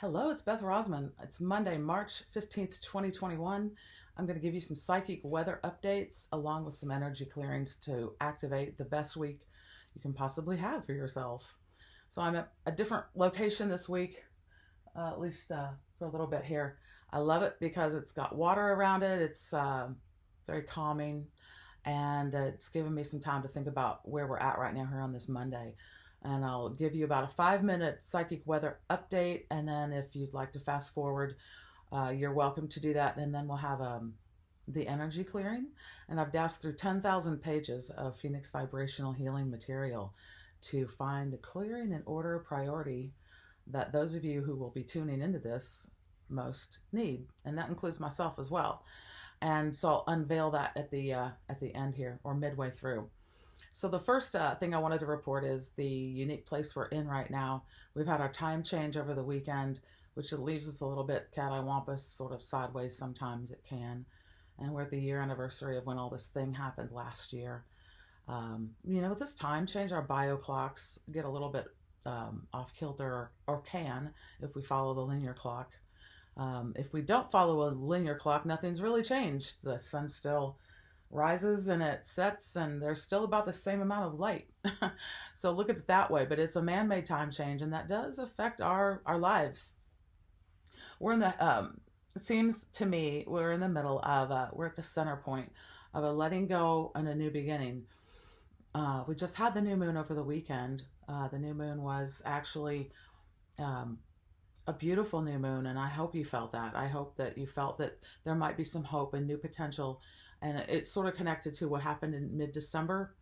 Hello, it's Beth Rosman. It's Monday, March 15th, 2021. I'm going to give you some psychic weather updates along with some energy clearings to activate the best week you can possibly have for yourself. So I'm at a different location this week, at least for a little bit here. I love it because it's got water around it. It's very calming, and it's given me some time to think about where we're at right now here on this Monday. And I'll give you about a 5-minute psychic weather update. And then if you'd like to fast forward, you're welcome to do that. And then we'll have the energy clearing. And I've dashed through 10,000 pages of Phoenix vibrational healing material to find the clearing and order priority that those of you who will be tuning into this most need. And that includes myself as well. And so I'll unveil that at the end here, or midway through. So the first thing I wanted to report is the unique place we're in right now. We've had our time change over the weekend, which leaves us a little bit cattywampus, sort of sideways. Sometimes it can. And we're at the year anniversary of when all this thing happened last year. With this time change, our bio clocks get a little bit off kilter, or can, if we follow the linear clock. If we don't follow a linear clock, nothing's really changed. The sun still rises and it sets, and there's still about the same amount of light. So look at it that way. But it's a man-made time change, and that does affect our lives. We're in the it seems to me we're in the middle of we're at the center point of a letting go and a new beginning. We just had the new moon over the weekend. The new moon was actually a beautiful new moon, and I hope you felt that. I hope that you felt that there might be some hope and new potential. And it's sort of connected to what happened in mid-December.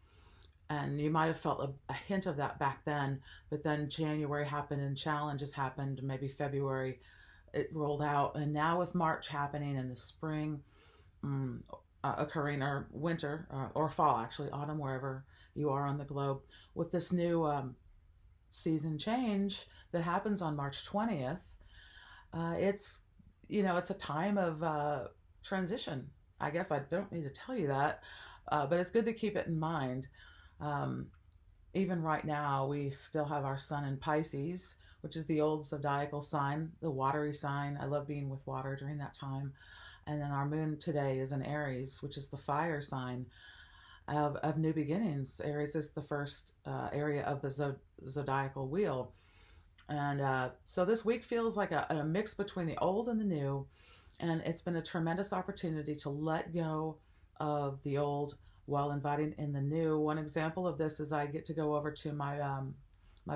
And you might have felt a hint of that back then. But then January happened and challenges happened. Maybe February it rolled out. And now with March happening and the spring occurring, or winter, or fall, actually, autumn, wherever you are on the globe, with this new season change that happens on March 20th, it's a time of transition. I guess I don't need to tell you that, but it's good to keep it in mind. Even right now, we still have our sun in Pisces, which is the old zodiacal sign, the watery sign. I love being with water during that time. And then our moon today is in Aries, which is the fire sign of new beginnings. Aries is the first area of the zodiacal wheel. And so this week feels like a mix between the old and the new. And it's been a tremendous opportunity to let go of the old while inviting in the new. One example of this is I get to go over to my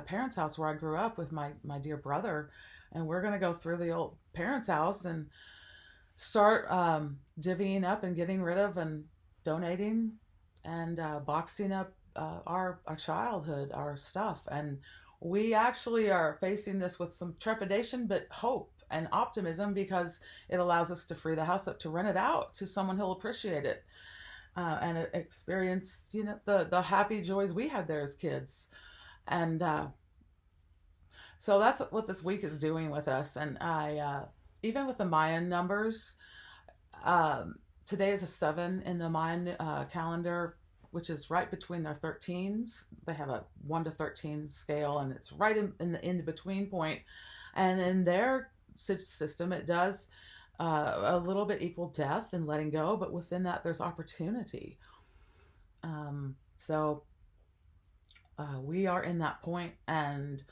parents' house where I grew up with my dear brother. And we're going to go through the old parents' house and start divvying up and getting rid of and donating and boxing up our childhood, our stuff. And we actually are facing this with some trepidation, but hope and optimism, because it allows us to free the house up to rent it out to someone who'll appreciate it and experience, the happy joys we had there as kids. And so that's what this week is doing with us. And I, even with the Mayan numbers, today is a 7 in the Mayan calendar, which is right between their 13s. They have a 1 to 13 scale, and it's right in the in-between point. And in their system, it does a little bit equal death and letting go, but within that there's opportunity. So we are in that point, and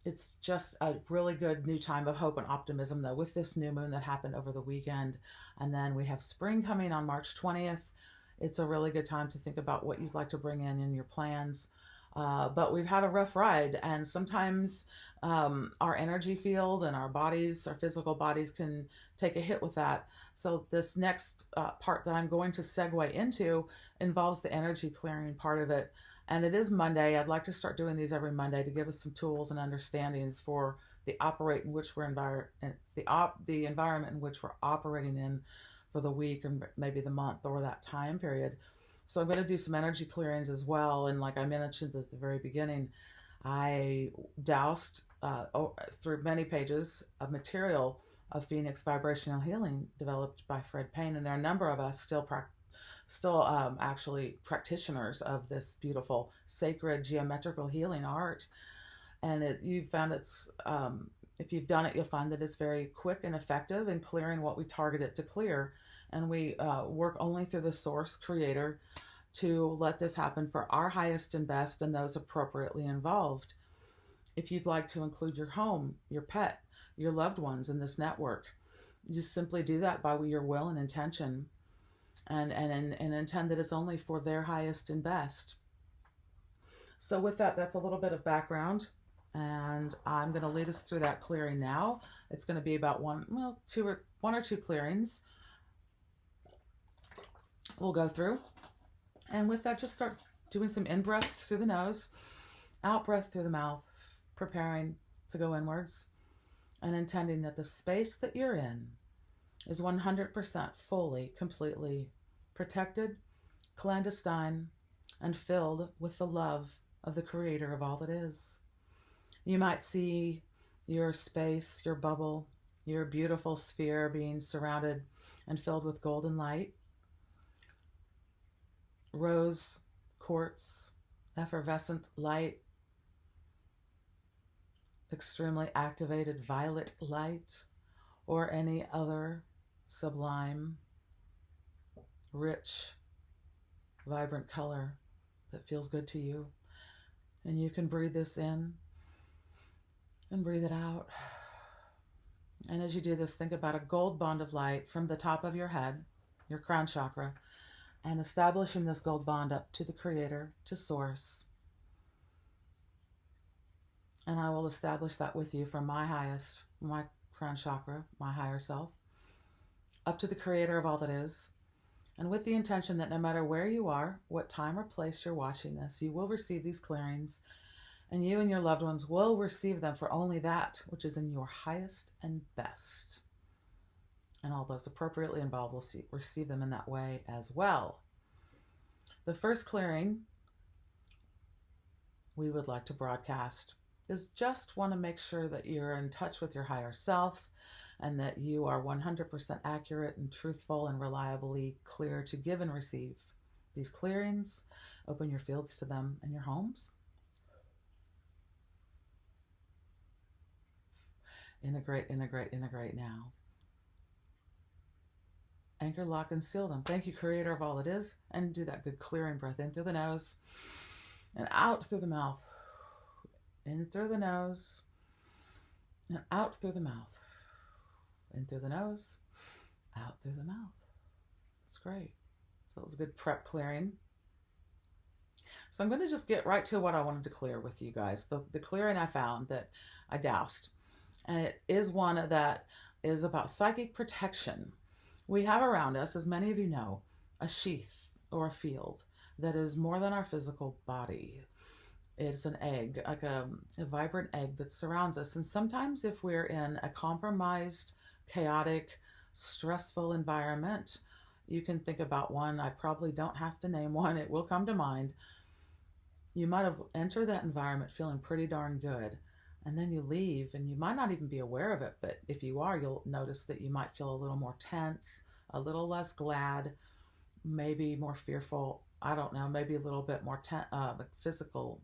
it's just a really good new time of hope and optimism, though, with this new moon that happened over the weekend. And then we have spring coming on March 20th. It's a really good time to think about what you'd like to bring in your plans. But we've had a rough ride, and sometimes our energy field and our bodies, our physical bodies, can take a hit with that. So this next part that I'm going to segue into involves the energy clearing part of it. And it is Monday. I'd like to start doing these every Monday to give us some tools and understandings for the environment in which we're operating in for the week, and maybe the month, or that time period. So I'm going to do some energy clearings as well. And like I mentioned at the very beginning, I doused through many pages of material of Phoenix vibrational healing developed by Fred Payne. And there are a number of us still actually practitioners of this beautiful sacred geometrical healing art. And you found it's If you've done it, you'll find that it's very quick and effective in clearing what we target it to clear. And we work only through the source creator to let this happen for our highest and best and those appropriately involved. If you'd like to include your home, your pet, your loved ones in this network, you just simply do that by your will and intention, and intend that it's only for their highest and best. So with that, that's a little bit of background, and I'm going to lead us through that clearing now. It's going to be about one or two clearings we'll go through. And with that, just start doing some in-breaths through the nose, out-breath through the mouth, preparing to go inwards, and intending that the space that you're in is 100% fully, completely protected, clandestine, and filled with the love of the creator of all that is. You might see your space, your bubble, your beautiful sphere being surrounded and filled with golden light, rose quartz, effervescent light, extremely activated violet light, or any other sublime, rich, vibrant color that feels good to you. And you can breathe this in and breathe it out. And as you do this, think about a gold bond of light from the top of your head, your crown chakra, and establishing this gold bond up to the creator, to source. And I will establish that with you from my crown chakra, my higher self, up to the creator of all that is. And with the intention that no matter where you are, what time or place you're watching this, you will receive these clearings, and you and your loved ones will receive them for only that which is in your highest and best. And all those appropriately involved will receive them in that way as well. The first clearing we would like to broadcast is just want to make sure that you're in touch with your higher self and that you are 100% accurate and truthful and reliably clear to give and receive these clearings. Open your fields to them in your homes. Integrate, integrate, integrate now. Anchor, lock, and seal them. Thank you, creator of all that is. And do that good clearing breath in through the nose and out through the mouth. In through the nose and out through the mouth. In through the nose, out through the mouth. That's great. So that was a good prep clearing. So I'm going to just get right to what I wanted to clear with you guys. The clearing I found that I doused. And it is one that is about psychic protection. We have around us, as many of you know, a sheath or a field that is more than our physical body. It's an egg, like a vibrant egg that surrounds us. And sometimes if we're in a compromised, chaotic, stressful environment, you can think about one. I probably don't have to name one. It will come to mind. You might have entered that environment feeling pretty darn good. And then you leave and you might not even be aware of it. But if you are, you'll notice that you might feel a little more tense, a little less glad, maybe more fearful. I don't know, maybe a little bit more physical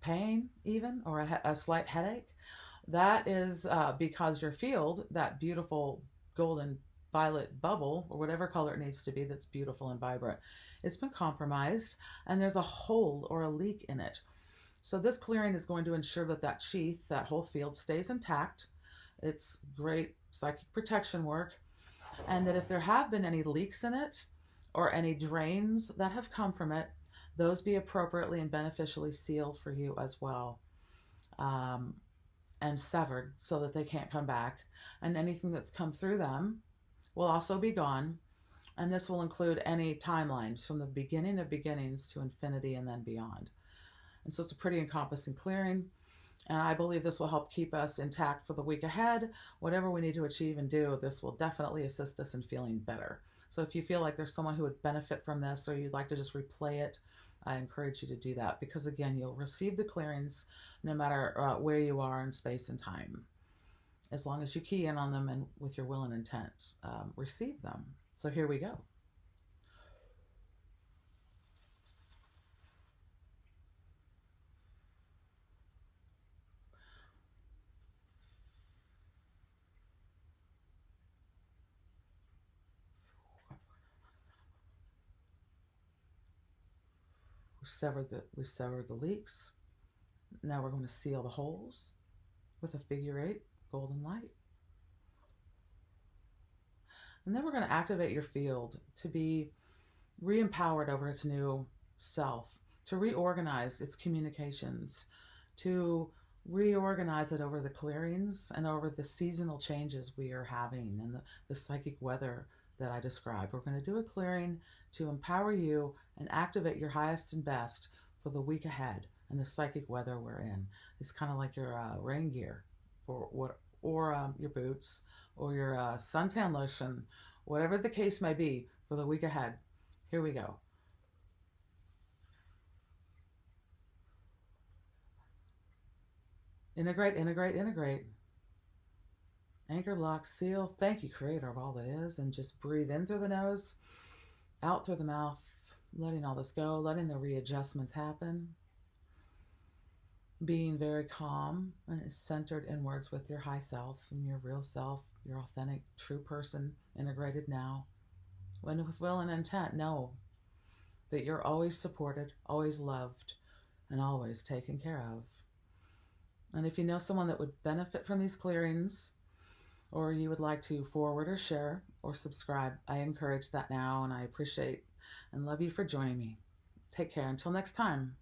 pain even, or a slight headache. That is because your field, that beautiful golden violet bubble, or whatever color it needs to be that's beautiful and vibrant, it's been compromised and there's a hole or a leak in it. So this clearing is going to ensure that that sheath, that whole field, stays intact. It's great psychic protection work. And that if there have been any leaks in it or any drains that have come from it, those be appropriately and beneficially sealed for you as well, and severed so that they can't come back. And anything that's come through them will also be gone. And this will include any timelines from the beginning of beginnings to infinity and then beyond. And so it's a pretty encompassing clearing. And I believe this will help keep us intact for the week ahead. Whatever we need to achieve and do, this will definitely assist us in feeling better. So if you feel like there's someone who would benefit from this, or you'd like to just replay it, I encourage you to do that, because again, you'll receive the clearings no matter where you are in space and time. As long as you key in on them and with your will and intent, receive them. So here we go. We've severed the leaks. Now we're going to seal the holes with a figure 8 golden light. And then we're going to activate your field to be re-empowered over its new self, to reorganize its communications, to reorganize it over the clearings and over the seasonal changes we are having and the psychic weather that I described. We're going to do a clearing to empower you and activate your highest and best for the week ahead and the psychic weather we're in. It's kind of like your rain gear for what, or your boots, or your suntan lotion, whatever the case may be for the week ahead. Here we go. Integrate, integrate, integrate. Anchor, lock, seal. Thank you, Creator of all that is. And just breathe in through the nose, out through the mouth, letting all this go, letting the readjustments happen. Being very calm and centered inwards with your high self and your real self, your authentic, true person, integrated now. When with will and intent, know that you're always supported, always loved, and always taken care of. And if you know someone that would benefit from these clearings, or you would like to forward or share or subscribe, I encourage that now, and I appreciate and love you for joining me. Take care. Until next time.